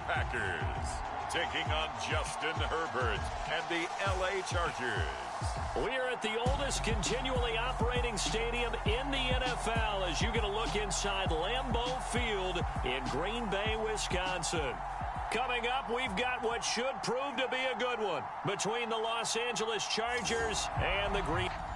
Packers, taking on Justin Herbert and the LA Chargers. We're at the oldest continually operating stadium in the NFL as you get a look inside Lambeau Field in Green Bay, Wisconsin. Coming up, we've got what should prove to be a good one between the Los Angeles Chargers and the Green Bay.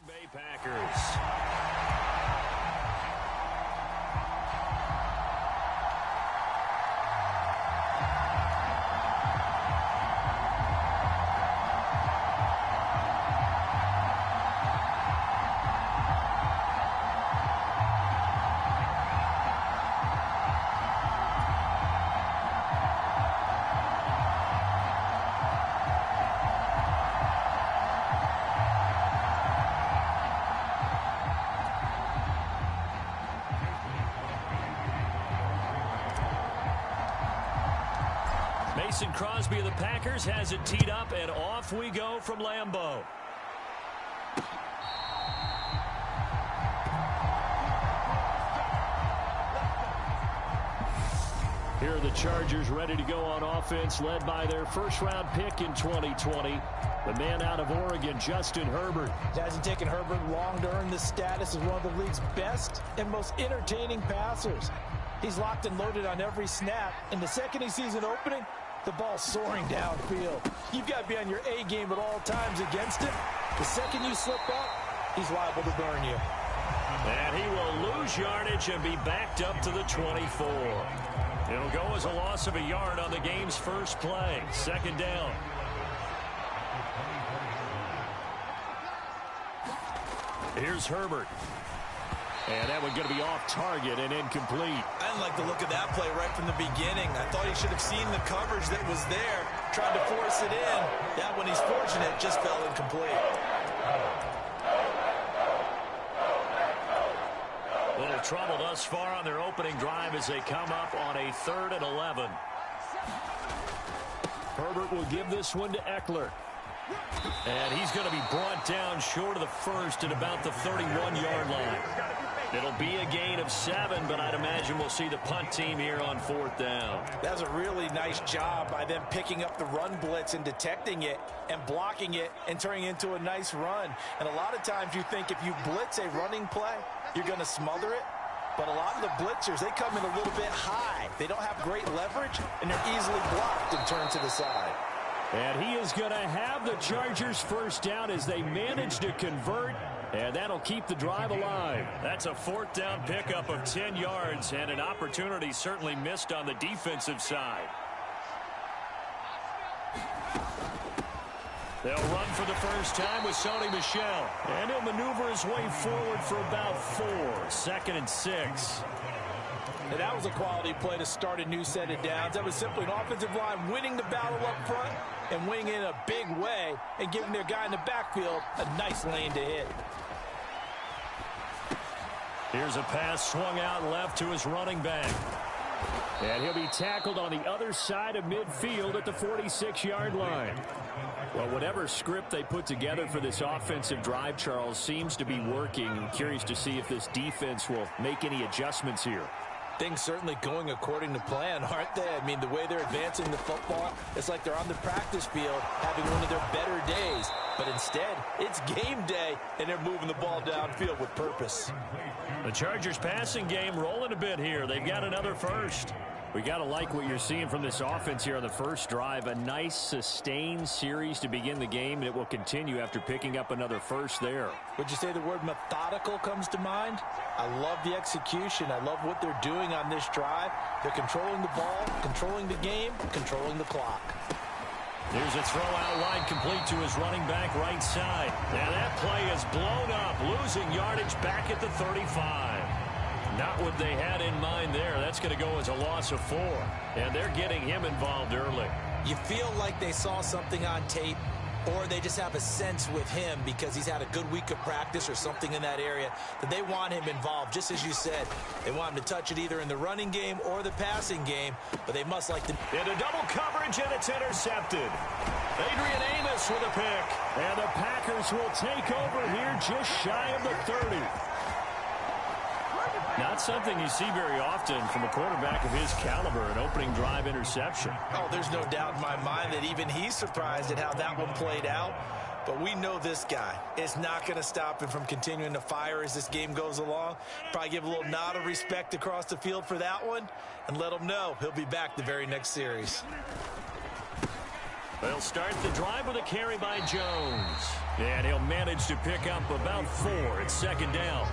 Bay Packers. Mason Crosby of the Packers has it teed up, and off we go from Lambeau. Here are the Chargers ready to go on offense, led by their first-round pick in 2020, the man out of Oregon, Justin Herbert. It hasn't taken Herbert long to earn this status as one of the league's best and most entertaining passers. He's locked and loaded on every snap, and the second he sees an opening, the ball's soaring downfield. You've got to be on your A game at all times against him. The second you slip up, he's liable to burn you. And he will lose yardage and be backed up to the 24. It'll go as a loss of a yard on the game's first play. Second down. Here's Herbert. And that one's going to be off target and incomplete. I didn't like the look of that play right from the beginning. I thought he should have seen the coverage that was there, tried to force it in. That one, he's fortunate, just fell incomplete. Little trouble thus far on their opening drive as they come up on a 3rd and 11. Herbert will give this one to Eckler. And he's going to be brought down short of the first at about the 31-yard line. It'll be a gain of 7, but I'd imagine we'll see the punt team here on 4th down. That was a really nice job by them picking up the run blitz and detecting it and blocking it and turning it into a nice run. And a lot of times you think if you blitz a running play, you're going to smother it. But a lot of the blitzers, they come in a little bit high. They don't have great leverage, and they're easily blocked and turned to the side. And he is going to have the Chargers first down as they manage to convert, and that'll keep the drive alive. That's a 4th down pickup of 10 yards, and an opportunity certainly missed on the defensive side. They'll run for the first time with Sony Michel. And he'll maneuver his way forward for about 4. 2nd and 6. And that was a quality play to start a new set of downs. That was simply an offensive line winning the battle up front and winning in a big way and giving their guy in the backfield a nice lane to hit. Here's a pass swung out left to his running back. And he'll be tackled on the other side of midfield at the 46-yard line. Well, whatever script they put together for this offensive drive, Charles, seems to be working. I'm curious to see if this defense will make any adjustments here. Things certainly going according to plan, aren't they? I mean, the way they're advancing the football, it's like they're on the practice field having one of their better days. But instead, it's game day, and they're moving the ball downfield with purpose. The Chargers passing game rolling a bit here. They've got another first. We got to like what you're seeing from this offense here on the first drive. A nice sustained series to begin the game, and it will continue after picking up another first there. Would you say the word methodical comes to mind? I love the execution. I love what they're doing on this drive. They're controlling the ball, controlling the game, controlling the clock. Here's a throw out wide, complete to his running back right side. And that play is blown up, losing yardage back at the 35. Not what they had in mind there. That's going to go as a loss of 4. And they're getting him involved early. You feel like they saw something on tape, or they just have a sense with him because he's had a good week of practice or something in that area that they want him involved. Just as you said, they want him to touch it either in the running game or the passing game, but they must like to. Into double coverage, and it's intercepted. Adrian Amos with a pick. And the Packers will take over here just shy of the 30. Not something you see very often from a quarterback of his caliber, an opening drive interception. Oh, there's no doubt in my mind that even he's surprised at how that one played out. But we know this guy is not going to stop him from continuing to fire as this game goes along. Probably give a little nod of respect across the field for that one and let him know he'll be back the very next series. They'll start the drive with a carry by Jones. And he'll manage to pick up about 4 at 2nd down.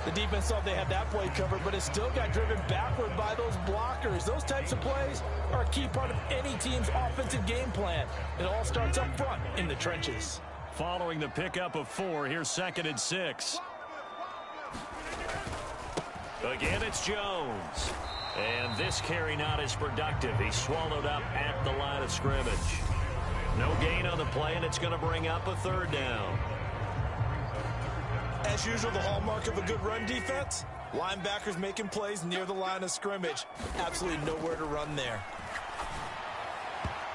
The defense thought they had that play covered, but it still got driven backward by those blockers. Those types of plays are a key part of any team's offensive game plan. It all starts up front in the trenches. Following the pickup of 4, here's 2nd and 6. Again, it's Jones. And this carry not as productive. He's swallowed up at the line of scrimmage. No gain on the play, and it's going to bring up a 3rd down. As usual, the hallmark of a good run defense, linebackers making plays near the line of scrimmage. Absolutely nowhere to run there.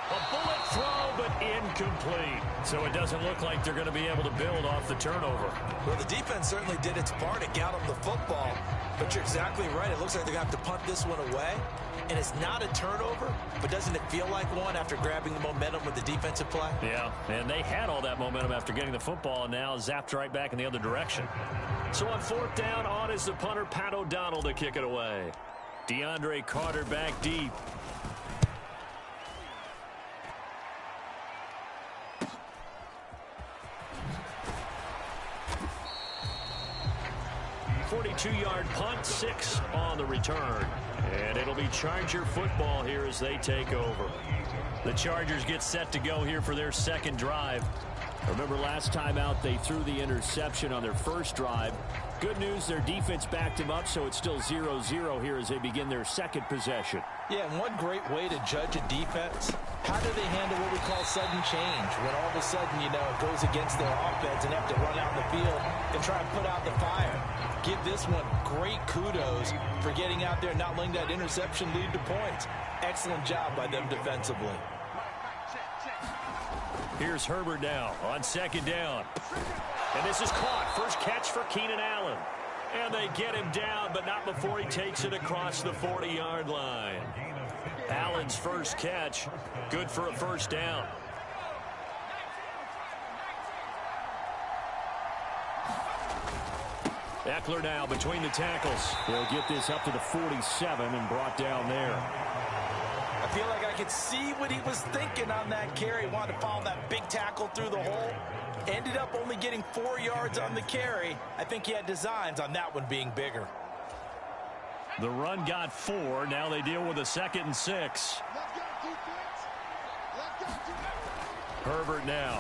A bullet throw, but incomplete. So it doesn't look like they're going to be able to build off the turnover. Well, the defense certainly did its part to get them the football. But you're exactly right. It looks like they're going to have to punt this one away. And it's not a turnover, but doesn't it feel like one after grabbing the momentum with the defensive play? Yeah, and they had all that momentum after getting the football and now zapped right back in the other direction. So on 4th down, on is the punter, Pat O'Donnell, to kick it away. DeAndre Carter back deep. .42-yard punt, 6 on the return. And it'll be Charger football here as they take over. The Chargers get set to go here for their second drive. Remember last time out they threw the interception on their first drive. Good news, their defense backed them up, so it's still 0-0 here as they begin their second possession. Yeah, and one great way to judge a defense, how do they handle what we call sudden change? When all of a sudden, you know, it goes against their offense and have to run out in the field and try and put out the fire. Give this one great kudos for getting out there and not letting that interception lead to points. Excellent job by them defensively. Here's Herbert now on 2nd down. And this is caught. First catch for Keenan Allen. And they get him down, but not before he takes it across the 40-yard line. Allen's first catch, good for a first down. Eckler now between the tackles. They'll get this up to the 47 and brought down there. I feel like I could see what he was thinking on that carry. Wanted to follow that big tackle through the hole. Ended up only getting 4 yards on the carry. I think he had designs on that one being bigger. The run got 4. Now they deal with a 2nd and 6. Herbert now.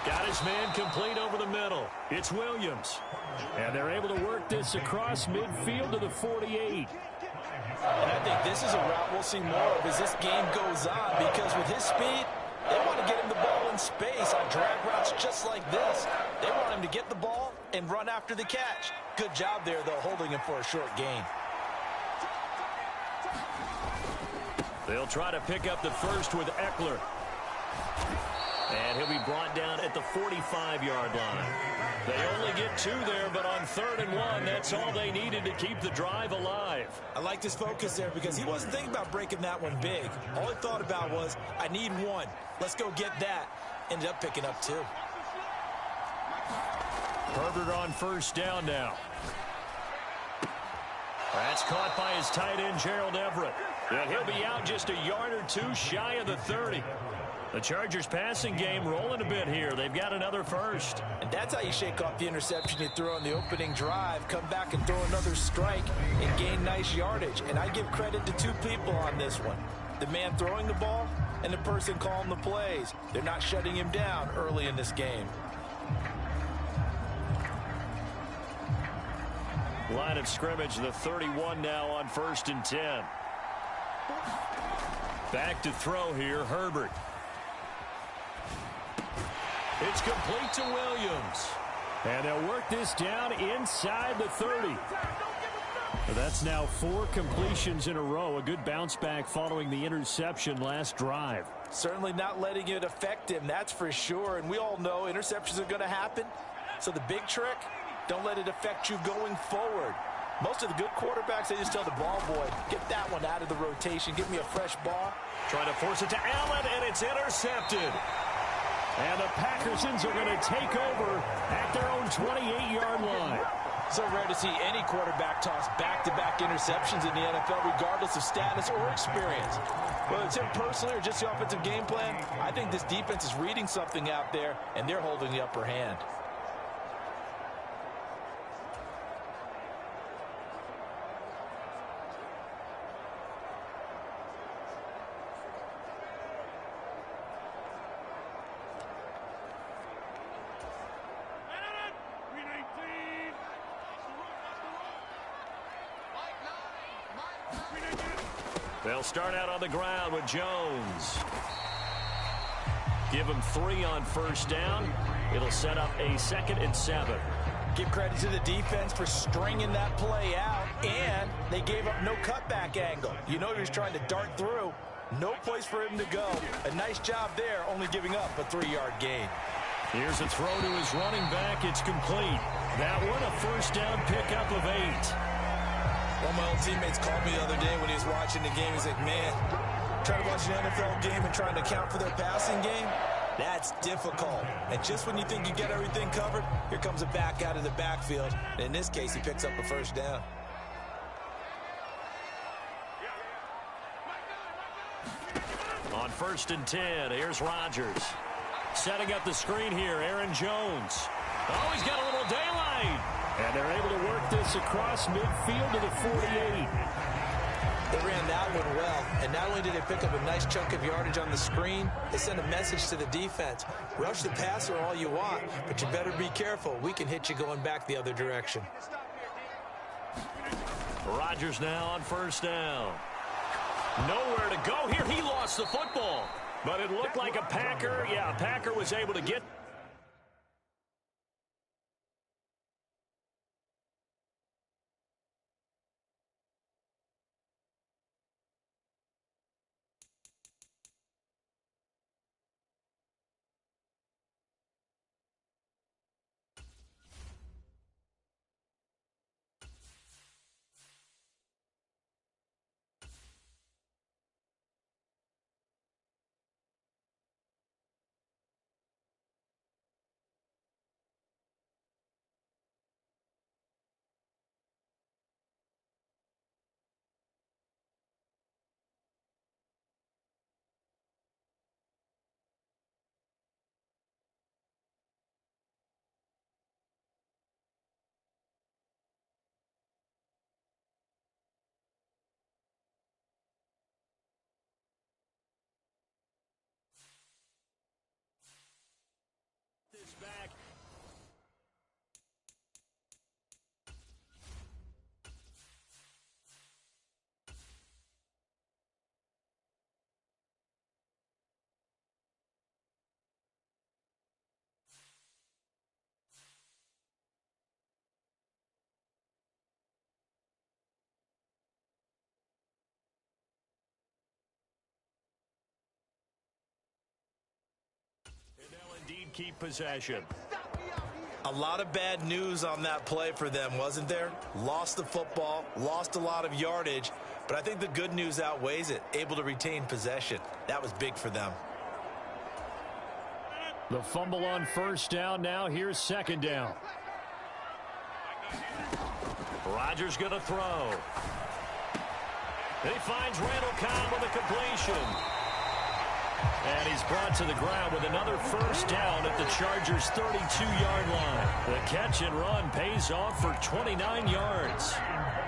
Got his man complete over the middle. It's Williams. And they're able to work this across midfield to the 48. And I think this is a route we'll see more of as this game goes on, because with his speed, they want to get him the ball in space on drag routes just like this. They want him to get the ball and run after the catch. Good job there, though, holding him for a short gain. They'll try to pick up the first with Eckler. And he'll be brought down at the 45-yard line. They only get 2 there, but on 3rd and 1, that's all they needed to keep the drive alive. I liked his focus there because he wasn't thinking about breaking that one big. All he thought about was, I need 1. Let's go get that. Ended up picking up 2. Herbert on 1st down now. That's caught by his tight end, Gerald Everett. And he'll be out just a yard or 2 shy of the 30. The Chargers passing game rolling a bit here. They've got another first. And that's how you shake off the interception you threw on the opening drive. Come back and throw another strike and gain nice yardage. And I give credit to 2 people on this one. The man throwing the ball and the person calling the plays. They're not shutting him down early in this game. Line of scrimmage, the 31 now on 1st and 10. Back to throw here, Herbert. It's complete to Williams. And they'll work this down inside the 30. That's now 4 completions in a row. A good bounce back following the interception last drive. Certainly not letting it affect him, that's for sure. And we all know interceptions are going to happen. So the big trick, don't let it affect you going forward. Most of the good quarterbacks, they just tell the ball boy, get that one out of the rotation. Give me a fresh ball. Trying to force it to Allen, and it's intercepted. And the Packersons are going to take over at their own 28-yard line. So rare to see any quarterback toss back-to-back interceptions in the NFL, regardless of status or experience. Whether it's him personally or just the offensive game plan, I think this defense is reading something out there, and they're holding the upper hand. They'll start out on the ground with Jones. Give him 3 on 1st down. It'll set up a 2nd and 7. Give credit to the defense for stringing that play out, and they gave up no cutback angle. You know he was trying to dart through. No place for him to go. A nice job there, only giving up a 3-yard gain. Here's a throw to his running back. It's complete. That one a first down pickup of 8. One of my old teammates called me the other day when he was watching the game. He's like, man, trying to watch an NFL game and trying to account for their passing game, that's difficult. And just when you think you get everything covered, here comes a back out of the backfield. And in this case, he picks up a first down. On 1st and 10, here's Rodgers. Setting up the screen here, Aaron Jones. Oh, he's got a little daylight. And they're able to work this across midfield to the 48. They ran that one well, and not only did they pick up a nice chunk of yardage on the screen, they sent a message to the defense. Rush the passer all you want, but you better be careful. We can hit you going back the other direction. Rodgers now on 1st down. Nowhere to go here. He lost the football, but it looked like a Packer. Yeah, a Packer was able to get. This back. And they'll indeed keep possession. A lot of bad news on that play for them, wasn't there? Lost the football, lost a lot of yardage, but I think the good news outweighs it. Able to retain possession. That was big for them. The fumble on 1st down. Now here's 2nd down. Rodgers going to throw. He finds Randall Cobb with a completion. And he's brought to the ground with another 1st down at the Chargers' 32-yard line. The catch and run pays off for 29 yards.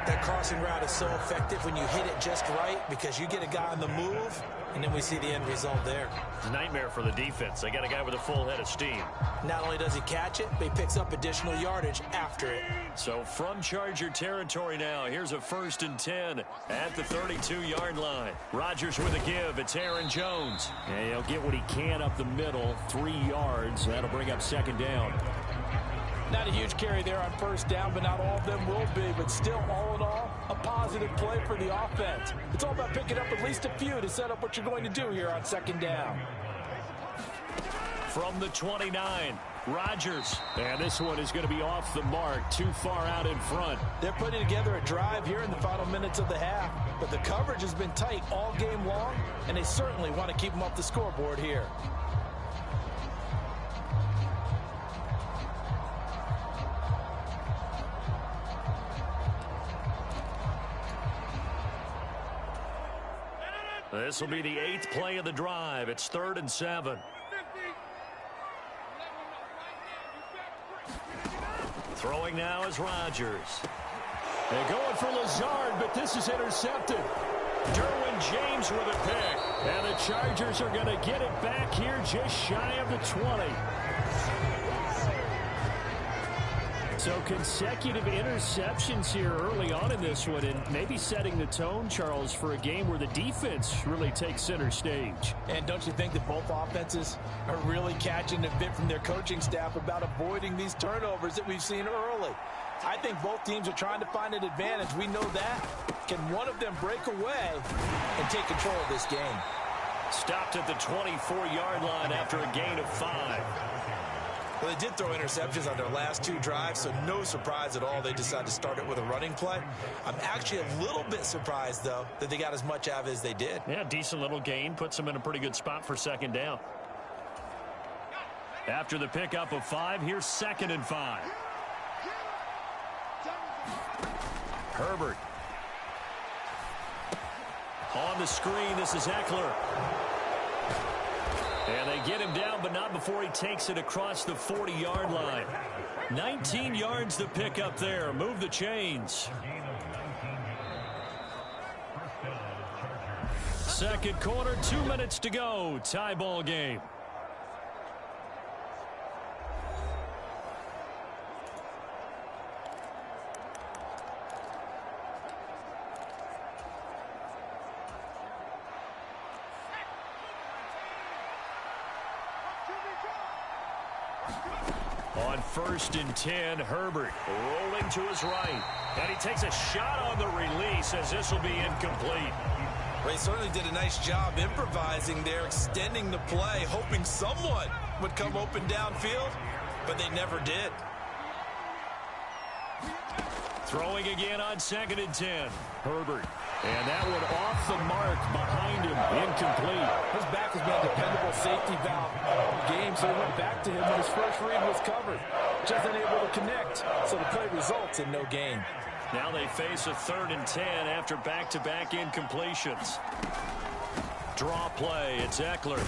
That crossing route is so effective when you hit it just right because you get a guy on the move, and then we see the end result there. It's a nightmare for the defense. They got a guy with a full head of steam. Not only does he catch it, but he picks up additional yardage after it. So from Charger territory now, here's a 1st and 10 at the 32-yard line. Rodgers with a give. It's Aaron Jones. And he'll get what he can up the middle, 3 yards. That'll bring up 2nd down. Not a huge carry there on 1st down, but not all of them will be. But still, all in all, a positive play for the offense. It's all about picking up at least a few to set up what you're going to do here on 2nd down. From the 29, Rodgers. And this one is going to be off the mark, too far out in front. They're putting together a drive here in the final minutes of the half. But the coverage has been tight all game long, and they certainly want to keep them off the scoreboard here. This will be the 8th play of the drive. It's 3rd and 7. Throwing now is Rodgers. They're going for Lazard, but this is intercepted. Derwin James with a pick. And the Chargers are going to get it back here just shy of the 20. So consecutive interceptions here early on in this one, and maybe setting the tone, Charles, for a game where the defense really takes center stage. And don't you think that both offenses are really catching a bit from their coaching staff about avoiding these turnovers that we've seen early? I think both teams are trying to find an advantage. We know that. Can one of them break away and take control of this game? Stopped at the 24-yard line after a gain of 5. Well, they did throw interceptions on their last 2 drives, so no surprise at all they decided to start it with a running play. I'm actually a little bit surprised, though, that they got as much out of it as they did. Yeah, decent little gain. Puts them in a pretty good spot for second down. After the pickup of 5, here's 2nd and 5. Herbert. On the screen, this is Eckler. And they get him down, but not before he takes it across the 40-yard line. 19 yards to pick up there. Move the chains. Second quarter, 2 minutes to go. Tie ball game. On 1st and 10, Herbert rolling to his right. And he takes a shot on the release as this will be incomplete. Well, he certainly did a nice job improvising there, extending the play, hoping someone would come open downfield, but they never did. Throwing again on 2nd and 10. Herbert. And that one off the mark behind him. Incomplete. His back has been a dependable safety valve all game, so he went back to him when his first read was covered. Just unable to connect, so the play results in no gain. Now they face a 3rd and 10 after back-to-back incompletions. Draw play. It's Eckler.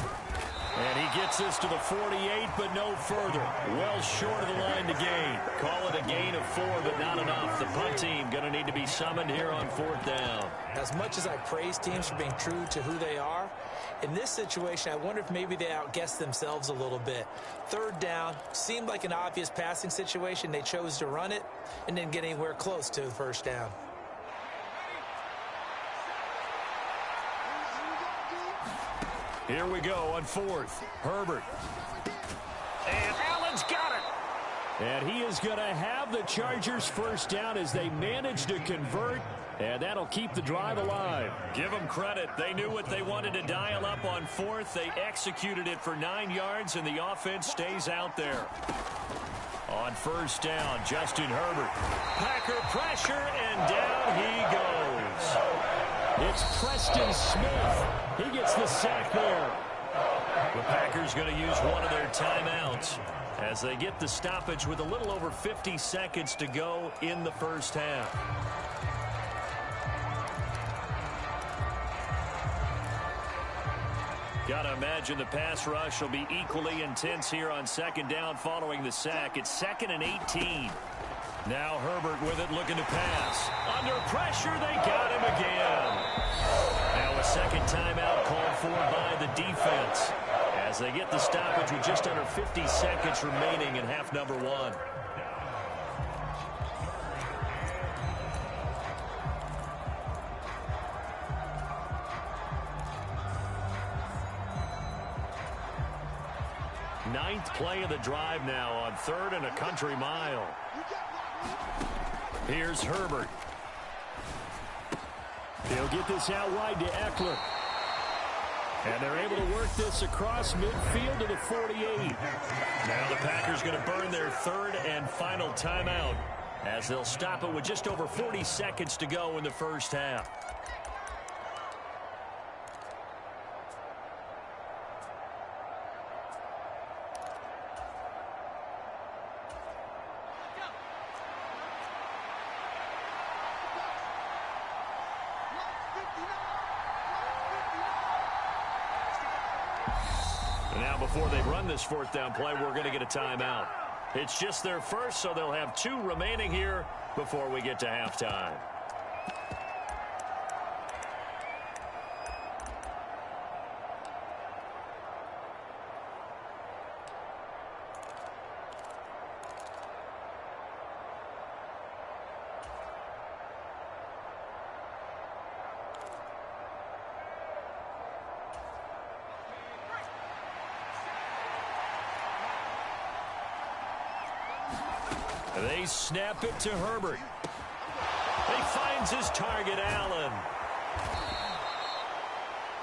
And he gets this to the 48, but no further. Well short of the line to gain. Call it a gain of 4, but not enough. The punt team going to need to be summoned here on 4th down. As much as I praise teams for being true to who they are, in this situation, I wonder if maybe they outguessed themselves a little bit. 3rd down seemed like an obvious passing situation. They chose to run it and didn't get anywhere close to the 1st down. Here we go on 4th. Herbert. And Allen's got it. And he is going to have the Chargers 1st down as they manage to convert. And that'll keep the drive alive. Give them credit. They knew what they wanted to dial up on 4th. They executed it for 9 yards, and the offense stays out there. On 1st down, Justin Herbert. Packer pressure, and down he goes. It's Preston Smith. He gets the sack there. The Packers going to use one of their timeouts as they get the stoppage with a little over 50 seconds to go in the 1st half. Got to imagine the pass rush will be equally intense here on 2nd down following the sack. It's 2nd and 18. Now Herbert with it, looking to pass. Under pressure, they got him again. Now a 2nd timeout called for by the defense as they get the stoppage with just under 50 seconds remaining in half number 1. Ninth play of the drive now on 3rd and a country mile. Here's Herbert. He'll get this out wide to Eckler. And they're able to work this across midfield to the 48. Now the Packers going to burn their 3rd and final timeout as they'll stop it with just over 40 seconds to go in the 1st half. Now before they run this 4th down play, we're going to get a timeout. It's just their first, so they'll have 2 remaining here before we get to halftime. They snap it to Herbert. He finds his target, Allen.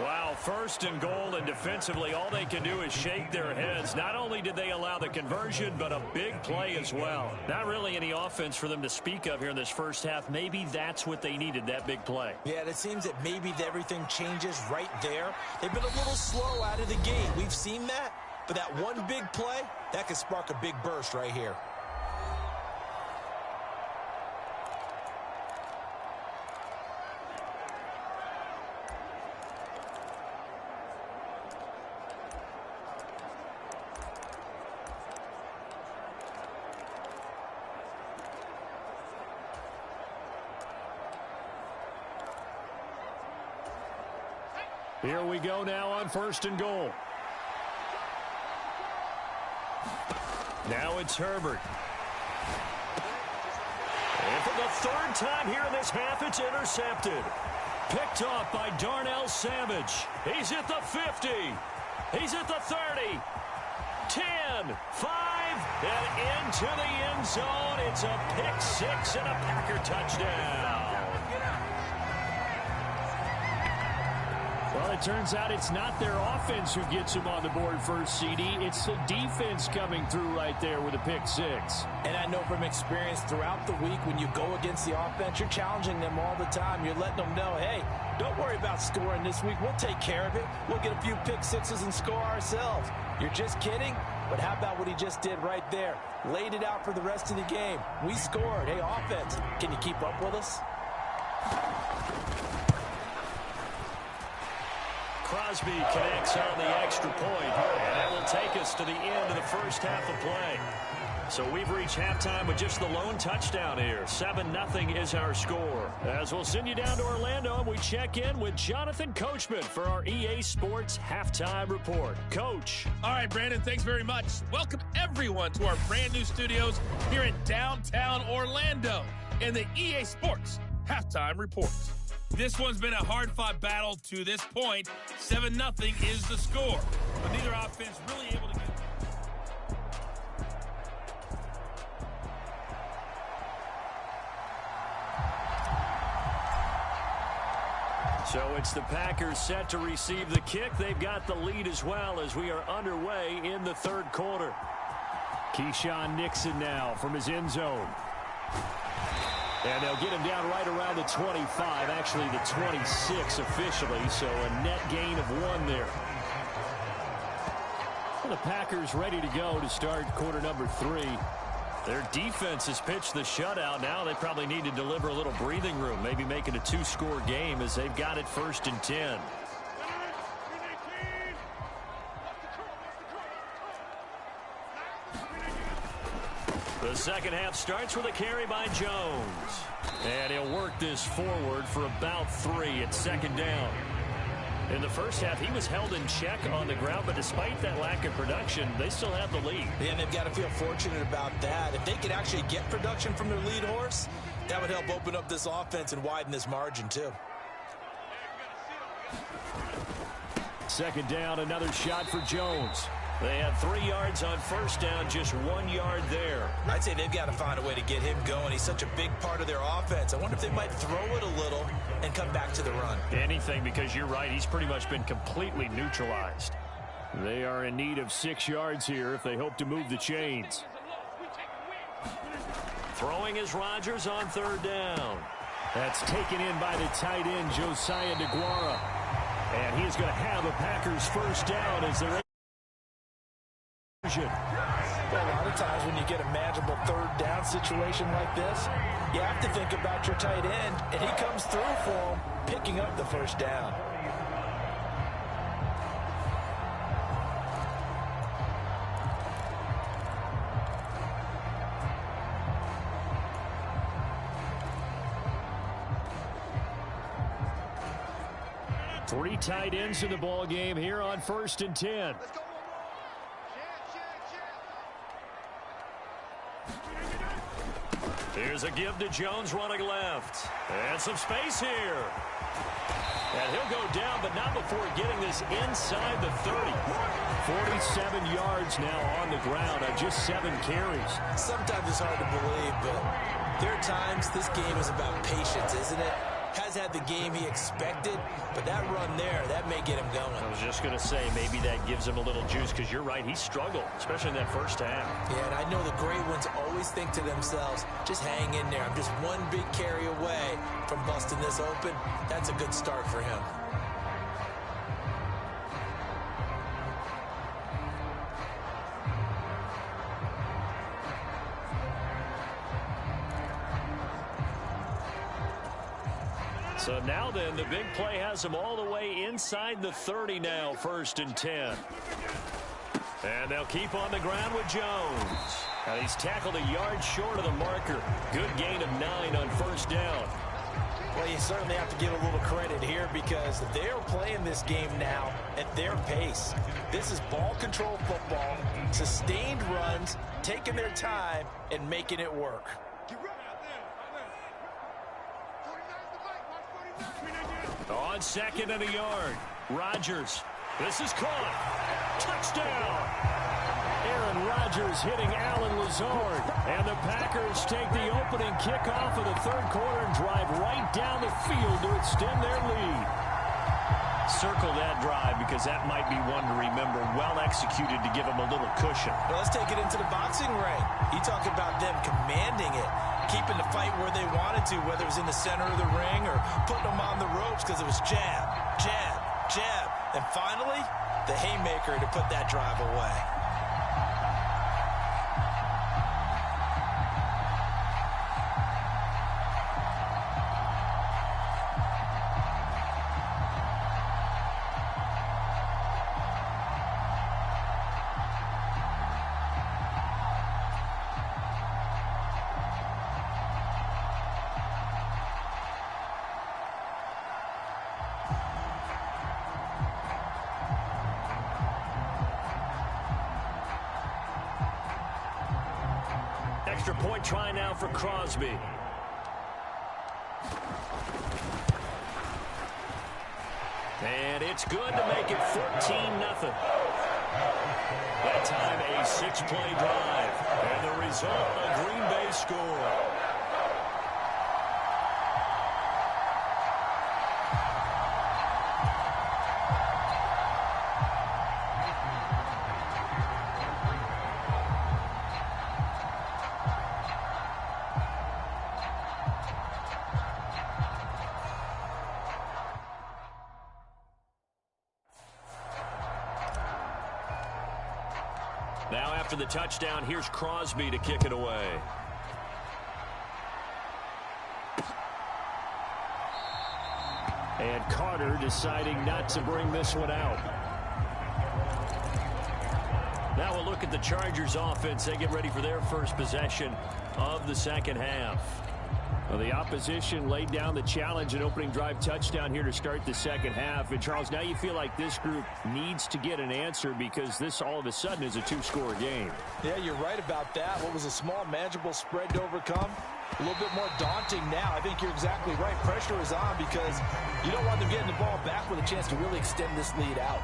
Wow, first and goal, and defensively, all they can do is shake their heads. Not only did they allow the conversion, but a big play as well. Not really any offense for them to speak of here in this first half. Maybe that's what they needed, that big play. Yeah, it seems that maybe everything changes right there. They've been a little slow out of the gate. We've seen that. But that one big play, that could spark a big burst right here. Here we go now on first and goal. Now it's Herbert. And for the third time here in this half, it's intercepted. Picked off by Darnell Savage. He's at the 50. He's at the 30. 10, 5, and into the end zone. It's a pick six and a Packer touchdown. Well, it turns out it's not their offense who gets them on the board first, CD. It's the defense coming through right there with a pick six. And I know from experience throughout the week, when you go against the offense, you're challenging them all the time. You're letting them know, hey, don't worry about scoring this week. We'll take care of it. We'll get a few pick sixes and score ourselves. You're just kidding? But how about what he just did right there? Laid it out for the rest of the game. We scored. Hey, offense, can you keep up with us? Crosby connects on the extra point, and that will take us to the end of the first half of play. So we've reached halftime with just the lone touchdown here. 7-0 is our score. As we'll send you down to Orlando, and we check in with Jonathan Coachman for our EA Sports Halftime Report. Coach. All right, Brandon, thanks very much. Welcome, everyone, to our brand new studios here in downtown Orlando in the EA Sports Halftime Report. This one's been a hard-fought battle to this point. 7-0 is the score, but neither offense really able to get... So it's the Packers set to receive the kick. They've got the lead as well as we are underway in the third quarter. Keyshawn Nixon now from his end zone. And they'll get him down right around the 25, actually the 26 officially, so a net gain of 1 there. Well, the Packers ready to go to start quarter number 3. Their defense has pitched the shutout. Now they probably need to deliver a little breathing room, maybe make it a 2-score game as they've got it 1st and 10. The second half starts with a carry by Jones. And he'll work this forward for about 3 at second down. In the first half, he was held in check on the ground, but despite that lack of production, they still have the lead. Yeah, they've got to feel fortunate about that. If they could actually get production from their lead horse, that would help open up this offense and widen this margin, too. Second down, another shot for Jones. They had 3 yards on first down, just 1 yard there. I'd say they've got to find a way to get him going. He's such a big part of their offense. I wonder if they might throw it a little and come back to the run. Anything, because you're right, he's pretty much been completely neutralized. They are in need of 6 yards here if they hope to move the chains. Throwing is Rodgers on third down. That's taken in by the tight end, Josiah DeGuara. And he's going to have a Packers first down as they're... Well, a lot of times when you get a manageable third down situation like this, you have to think about your tight end, and he comes through for him, picking up the first down. Three tight ends in the ball game here on 1st and 10. Here's a give to Jones running left. And some space here. And he'll go down, but not before getting this inside the 30. 47 yards now on the ground on just 7 carries. Sometimes it's hard to believe, but there are times this game is about patience, isn't it? Has had the game he expected, but that run there, that may get him going. I was just going to say, maybe that gives him a little juice, because you're right, he struggled, especially in that first half. Yeah, and I know the great ones always think to themselves, just hang in there. I'm just one big carry away from busting this open. That's a good start for him. So now then, the big play has him all the way inside the 30 now, 1st and 10. And they'll keep on the ground with Jones. And he's tackled a yard short of the marker. Good gain of 9 on 1st down. Well, you certainly have to give a little credit here because they're playing this game now at their pace. This is ball control football, sustained runs, taking their time and making it work. On 2nd and a yard, Rodgers. This is caught. Touchdown. Aaron Rodgers hitting Allen Lazard. And the Packers take the opening kickoff of the 3rd quarter and drive right down the field to extend their lead. Circle that drive because that might be one to remember. Well executed to give them a little cushion. Well, let's take it into the boxing ring. You talk about them commanding it, keeping the fight where they wanted to, whether it was in the center of the ring or putting them on the ropes because it was jab, jab, jab. And finally, the haymaker to put that drive away. Extra point try now for Crosby. And it's good to make it 14-0. That time a 6-play drive. And the result, a Green Bay score. Now after the touchdown, here's Crosby to kick it away. And Carter deciding not to bring this one out. Now we'll look at the Chargers offense. They get ready for their first possession of the 2nd half. Well, the opposition laid down the challenge and opening drive touchdown here to start the 2nd half. And, Charles, now you feel like this group needs to get an answer because this all of a sudden is a 2-score game. Yeah, you're right about that. What was a small, manageable spread to overcome, a little bit more daunting now. I think you're exactly right. Pressure is on because you don't want them getting the ball back with a chance to really extend this lead out.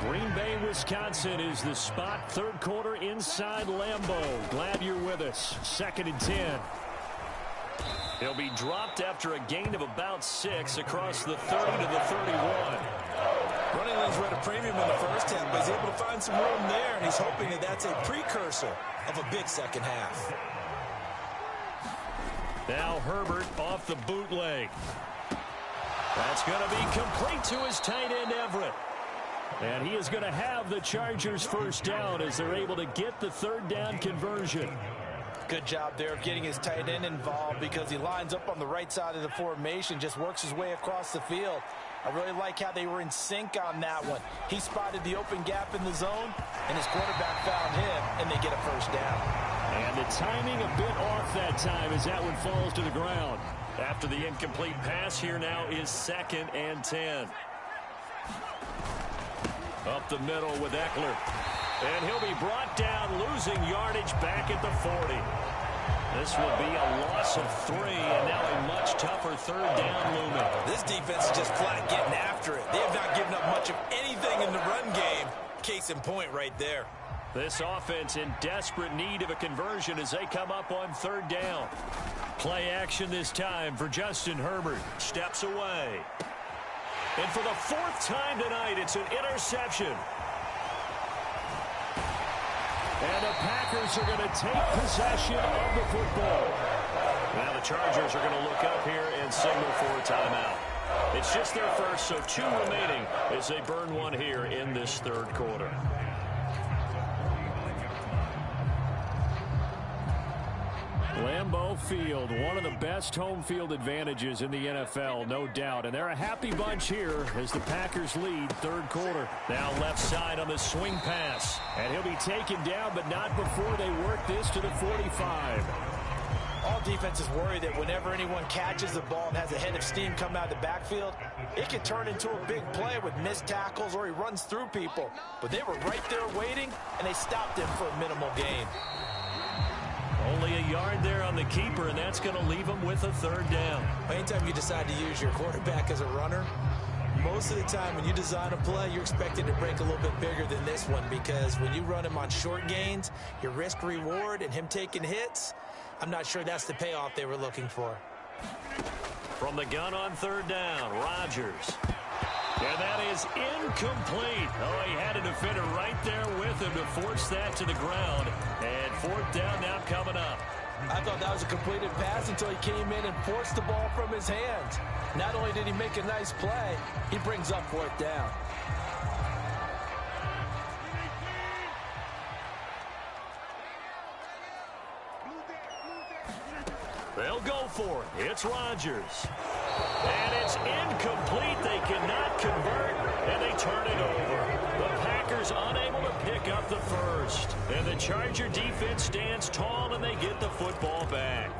Green Bay, Wisconsin is the spot. 3rd quarter inside Lambeau. Glad you're with us. 2nd and 10. He'll be dropped after a gain of about 6 across the 30 to the 31. Running lanes were at a premium in the first half, but he's able to find some room there, and he's hoping that that's a precursor of a big 2nd half. Now Herbert off the bootleg. That's going to be complete to his tight end, Everett. And he is going to have the Chargers' first down as they're able to get the 3rd down conversion. Good job there of getting his tight end involved because he lines up on the right side of the formation, just works his way across the field. I really like how they were in sync on that one. He spotted the open gap in the zone, and his quarterback found him, and they get a first down. And the timing a bit off that time as that one falls to the ground. After the incomplete pass, here now is 2nd and 10. Up the middle with Eckler. And he'll be brought down, losing yardage back at the 40. This will be a loss of 3, and now a much tougher third down looming. This defense is just flat getting after it. They have not given up much of anything in the run game. Case in point right there. This offense in desperate need of a conversion as they come up on third down. Play action this time for Justin Herbert. Steps away. And for the 4th time tonight, it's an interception. And the Packers are going to take possession of the football. Now the Chargers are going to look up here and signal for a timeout. It's just their first, so 2 remaining as they burn one here in this third quarter. Lambeau Field, one of the best home field advantages in the NFL, no doubt. And they're a happy bunch here as the Packers lead third quarter. Now left side on the swing pass. And he'll be taken down, but not before they work this to the 45. All defenses worry that whenever anyone catches the ball and has a head of steam come out of the backfield, it can turn into a big play with missed tackles or he runs through people. But they were right there waiting, and they stopped him for a minimal gain. Only a yard there on the keeper, and that's going to leave him with a third down. Anytime you decide to use your quarterback as a runner, most of the time when you design a play, you're expecting to break a little bit bigger than this one, because when you run him on short gains, your risk-reward and him taking hits, I'm not sure that's the payoff they were looking for. From the gun on third down, Rodgers. And that is incomplete. Oh, he had a defender right there with him to force that to the ground. And 4th down now coming up. I thought that was a completed pass until he came in and forced the ball from his hands. Not only did he make a nice play, he brings up 4th down. They'll go for it. It's Rodgers. And it's incomplete. They cannot convert, and they turn it over. The Packers unable to pick up the first. And the Charger defense stands tall, and they get the football back.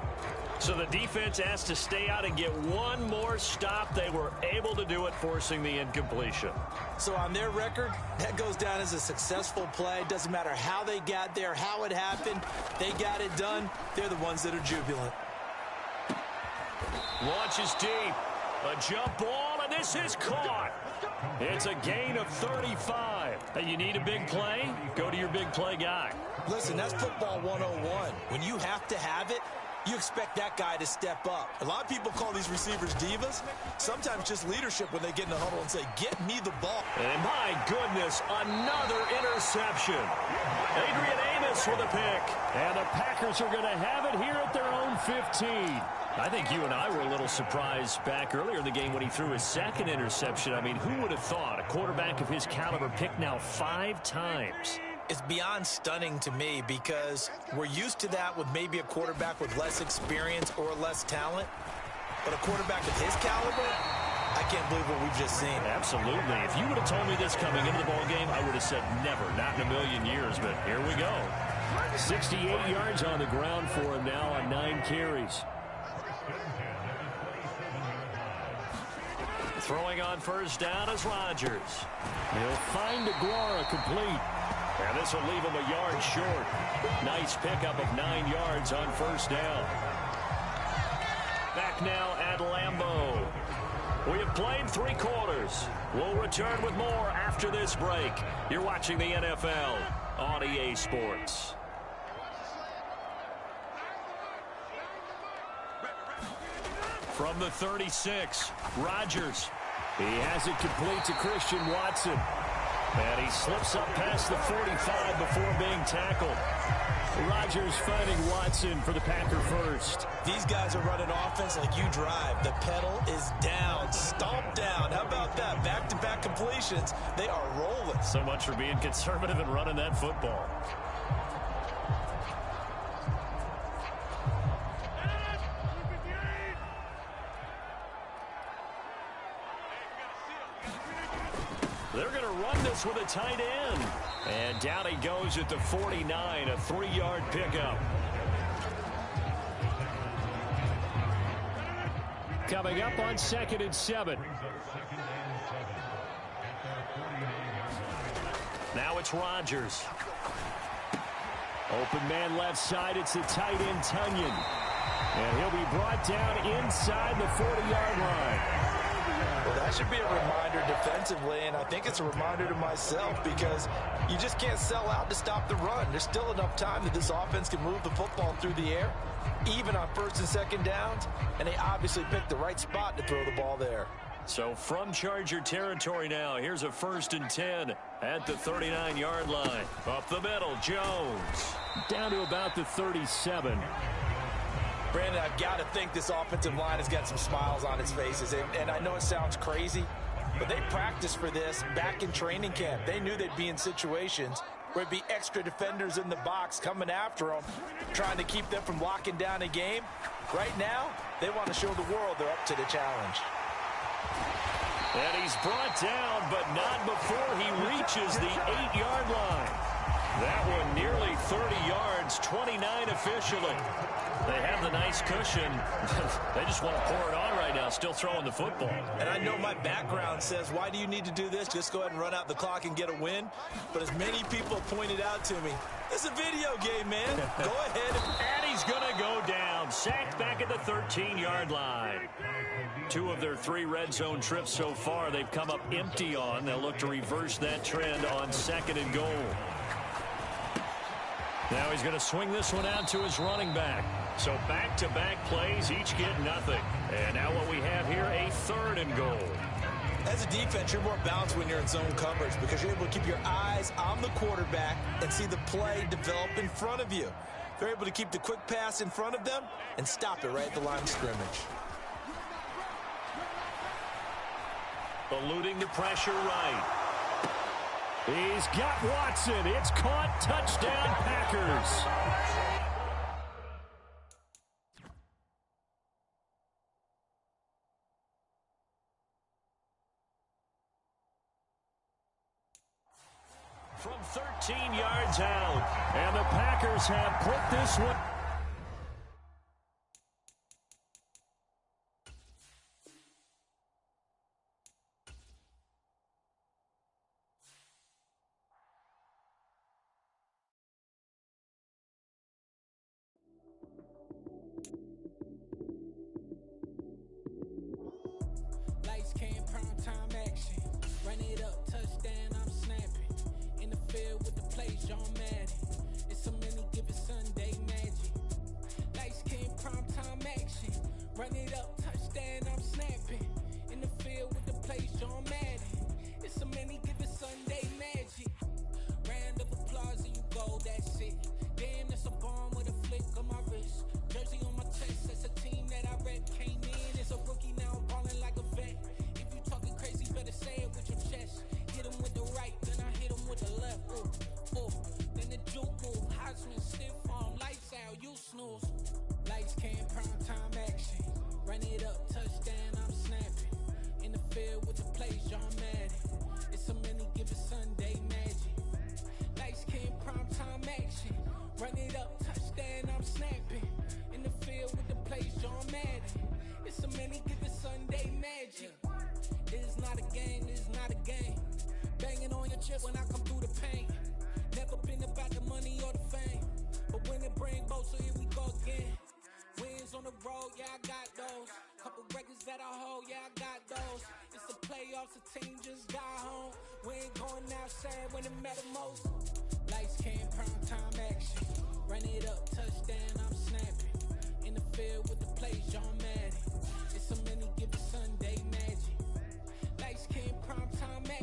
So the defense has to stay out and get one more stop. They were able to do it, forcing the incompletion. So on their record, that goes down as a successful play. Doesn't matter how they got there, how it happened. They got it done. They're the ones that are jubilant. Launches deep. A jump ball, and this is caught. It's a gain of 35. Hey, you need a big play? Go to your big play guy. Listen, that's football 101. When you have to have it, you expect that guy to step up. A lot of people call these receivers divas. Sometimes just leadership when they get in the huddle and say, get me the ball. And my goodness, another interception. Adrian Amos with a pick. And the Packers are going to have it here at their own 15. I think you and I were a little surprised back earlier in the game when he threw his second interception. I mean, who would have thought a quarterback of his caliber picked now 5 times? It's beyond stunning to me because we're used to that with maybe a quarterback with less experience or less talent. But a quarterback of his caliber, I can't believe what we've just seen. Absolutely. If you would have told me this coming into the ballgame, I would have said never, not in a million years. But here we go. 68 yards on the ground for him now on 9 carries. Throwing on first down is Rodgers. He'll find Aguara complete. And this will leave him a yard short. Nice pickup of 9 yards on first down. Back now at Lambeau. We have played 3 quarters. We'll return with more after this break. You're watching the NFL on EA Sports. From the 36, Rodgers. He has it complete to Christian Watson. And he slips up past the 45 before being tackled. Rodgers finding Watson for the Packer first. These guys are running offense like you drive. The pedal is down, stomp down. How about that? Back-to-back completions. They are rolling. So much for being conservative and running that football. They're going to run this with a tight end. And down he goes at the 49, a 3-yard pickup. Coming up on 2nd and 7. Now it's Rodgers. Open man left side. It's the tight end, Tunyon. And he'll be brought down inside the 40-yard line. Well, that should be a reminder defensively, and I think it's a reminder to myself because you just can't sell out to stop the run. There's still enough time that this offense can move the football through the air, even on first and second downs, and they obviously picked the right spot to throw the ball there. So from Charger territory now, here's a 1st and 10 at the 39-yard line. Up the middle, Jones. Down to about the 37. Brandon, I've got to think this offensive line has got some smiles on its faces. And I know it sounds crazy, but they practiced for this back in training camp. They knew they'd be in situations where it'd be extra defenders in the box coming after them, trying to keep them from locking down a game. Right now, they want to show the world they're up to the challenge. And he's brought down, but not before he reaches the 8-yard line. That one nearly 30 yards, 29 officially. They have the nice cushion. They just want to pour it on right now, still throwing the football. And I know my background says, why do you need to do this? Just go ahead and run out the clock and get a win. But as many people pointed out to me, it's a video game, man. Go ahead. And he's going to go down. Sacked back at the 13-yard line. 2 of their 3 red zone trips so far, they've come up empty on. They'll look to reverse that trend on 2nd and goal. Now he's going to swing this one out to his running back. So back-to-back plays, each get nothing. And now what we have here, a 3rd and goal. As a defense, you're more balanced when you're in zone coverage because you're able to keep your eyes on the quarterback and see the play develop in front of you. They're able to keep the quick pass in front of them and stop it right at the line of scrimmage. Eluding the pressure right. He's got Watson. It's caught. Touchdown, Packers. From 13 yards out. And the Packers have put this one. When I come through the pain, never been about the money or the fame, but when it bring both, so here we go again. Wins on the road, yeah, I got those. Couple records that I hold, yeah, I got those. It's the playoffs, the team just got home. We ain't going outside when it matter most. Lights, cam, prime time action. Run it up, touchdown, I'm snapping. In the field with the plays, John Madden. It's so many, give it Sunday magic. Lights, cam, prime time action.